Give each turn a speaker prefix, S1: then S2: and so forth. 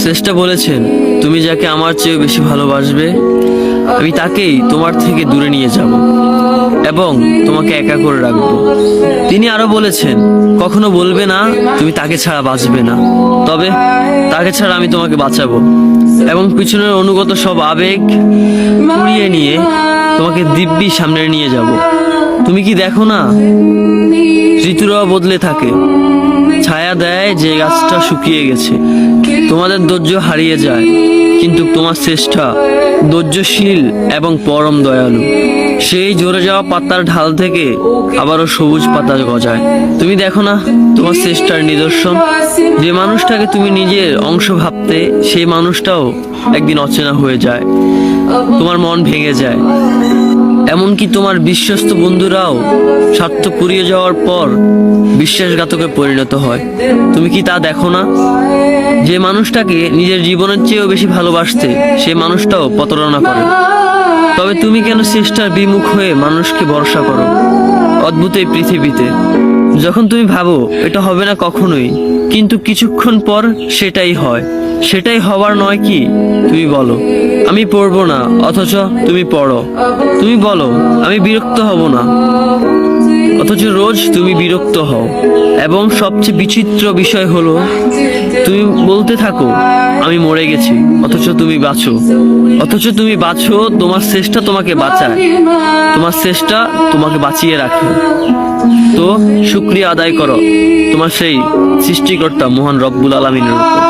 S1: শ্রেষ্ঠ বলেছেন, তুমি যাকে আমার চেয়ে বেশি ভালোবাসবে আমি তাকেই তোমার থেকে দূরে নিয়ে যাব এবং তোমাকে একা করে রাখবো। তিনি আরো বলেছেন, কখনো বলবে না তুমি তাকে ছাড়া বাঁচবে না, তবে তাকে ছাড়া আমি তোমাকে বাঁচাবো এবং পিছনের অনুগত সব আবেগ কুড়িয়ে নিয়ে তোমাকে দিব্যি সামনে নিয়ে যাব। তুমি কি দেখো না, ঋতুরাও বদলে থাকে, ছায়া দেয় যে গাছটা শুকিয়ে গেছে। তোমাদের ধৈর্য হারিয়ে যায়, কিন্তু তোমার শ্রেষ্ঠা ধৈর্যশীল এবং পরম দয়ালু। সেই ঝরে যাওয়া পাতার ঢাল থেকে আবারও সবুজ পাতা গজায়। তুমি দেখো না তোমার শ্রেষ্ঠার নিদর্শন, যে মানুষটাকে তুমি নিজের অংশ ভাবতে সেই মানুষটাও একদিন অচেনা হয়ে যায়, তোমার মন ভেঙে যায়। এমনকি তোমার বিশ্বস্ত বন্ধুরাও স্বার্থ পুড়িয়ে যাওয়ার পর বিশ্বাসঘাতকে পরিণত হয়। তুমি কি তা দেখো না? যে মানুষটাকে নিজের জীবনের চেয়েও বেশি ভালোবাসতে সেই মানুষটাও প্রতারণা করে। তবে তুমি কেন চেষ্টার বিমুখ হয়ে মানুষকে ভরসা করো? অদ্ভুত এই পৃথিবীতে, যখন তুমি ভাবো এটা হবে না কখনোই, কিন্তু কিছুক্ষণ পর সেটাই হয়। সেটাই হবার নয় কি? তুমি বলো আমি পড়বো না, অথচ তুমি পড়ো। তুমি বলো আমি বিরক্ত হব না, অথচ রোজ তুমি বিরক্ত হও। এবং সবচেয়ে বিচিত্র বিষয় হলো, তুমি বলতে থাকো আমি মরে গেছি, অথচ তুমি বাঁচো। তোমার চেষ্টা তোমাকে বাঁচায়, তোমার চেষ্টা তোমাকে বাঁচিয়ে রাখে। তো শুকরিয়া আদায় করো তোমার সেই সৃষ্টিকর্তা মহান রব্বুল আলামিনের উপর।